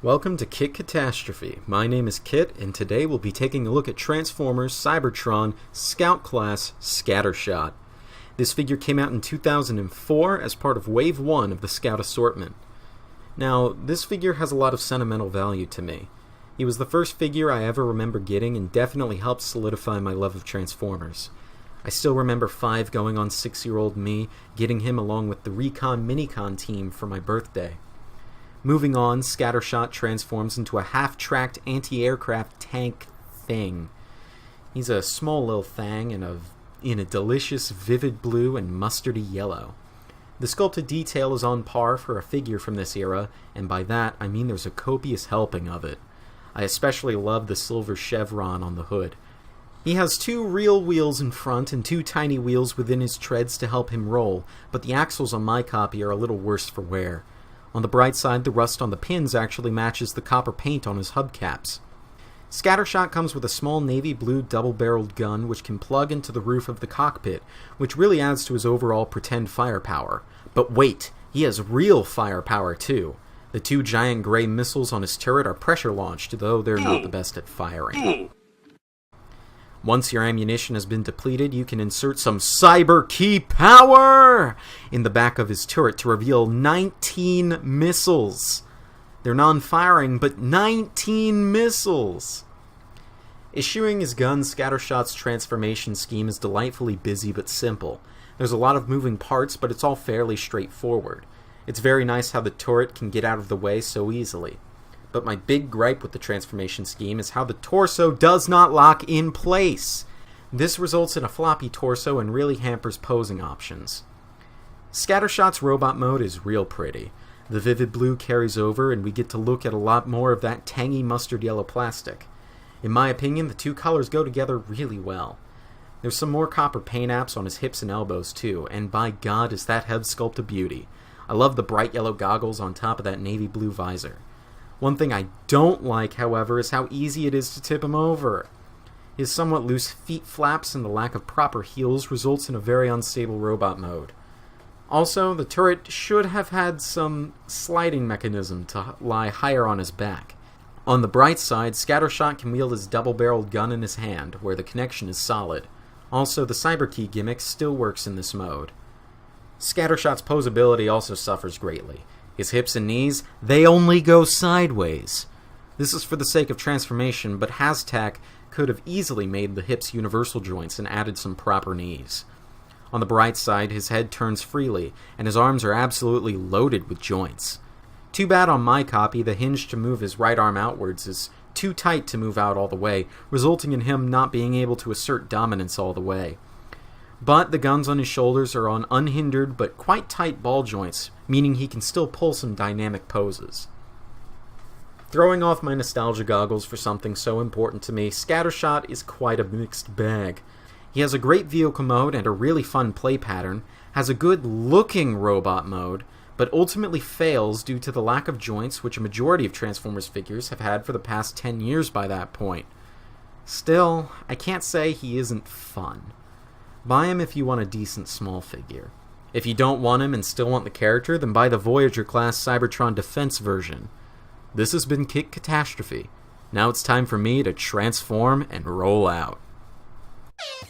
Welcome to Kit Katastrophe. My name is Kit, and today we'll be taking a look at Transformers Cybertron Scout Class Scattershot. This figure came out in 2004 as part of Wave 1 of the Scout assortment. Now, this figure has a lot of sentimental value to me. He was the first figure I ever remember getting and definitely helped solidify my love of Transformers. I still remember 5 going on 6-year-old me, getting him along with the Recon Minicon team for my birthday. Moving on, Scattershot transforms into a half-tracked anti-aircraft tank thing. He's a small little thing in a delicious vivid blue and mustardy yellow. The sculpted detail is on par for a figure from this era, and by that I mean there's a copious helping of it. I especially love the silver chevron on the hood. He has 2 real wheels in front and 2 tiny wheels within his treads to help him roll, but the axles on my copy are a little worse for wear. On the bright side, the rust on the pins actually matches the copper paint on his hubcaps. Scattershot comes with a small navy blue double-barreled gun which can plug into the roof of the cockpit, which really adds to his overall pretend firepower. But wait, he has real firepower too. The 2 giant gray missiles on his turret are pressure-launched, though they're not the best at firing. Once your ammunition has been depleted, you can insert some cyber key power in the back of his turret to reveal 19 missiles. They're non-firing, but 19 missiles! Issuing his gun, Scattershot's transformation scheme is delightfully busy but simple. There's a lot of moving parts, but it's all fairly straightforward. It's very nice how the turret can get out of the way so easily. But my big gripe with the transformation scheme is how the torso does not lock in place. This results in a floppy torso and really hampers posing options. Scattershot's robot mode is real pretty. The vivid blue carries over and we get to look at a lot more of that tangy mustard yellow plastic. In my opinion, the 2 colors go together really well. There's some more copper paint apps on his hips and elbows too, and by God is that head sculpt a beauty. I love the bright yellow goggles on top of that navy blue visor. One thing I don't like, however, is how easy it is to tip him over. His somewhat loose feet flaps and the lack of proper heels results in a very unstable robot mode. Also, the turret should have had some sliding mechanism to lie higher on his back. On the bright side, Scattershot can wield his double-barreled gun in his hand, where the connection is solid. Also, the Cyberkey Gimmicks still works in this mode. Scattershot's posability also suffers greatly. His hips and knees, they only go sideways. This is for the sake of transformation, but Hashtag could have easily made the hips universal joints and added some proper knees. On the bright side, his head turns freely, and his arms are absolutely loaded with joints. Too bad on my copy, the hinge to move his right arm outwards is too tight to move out all the way, resulting in him not being able to assert dominance all the way. But the guns on his shoulders are on unhindered but quite tight ball joints, meaning he can still pull some dynamic poses. Throwing off my nostalgia goggles for something so important to me, Scattershot is quite a mixed bag. He has a great vehicle mode and a really fun play pattern, has a good looking robot mode, but ultimately fails due to the lack of joints which a majority of Transformers figures have had for the past 10 years by that point. Still, I can't say he isn't fun. Buy him if you want a decent small figure. If you don't want him and still want the character, then buy the Voyager class Cybertron Defense version. This has been Kit Katastrophe. Now it's time for me to transform and roll out. Bye.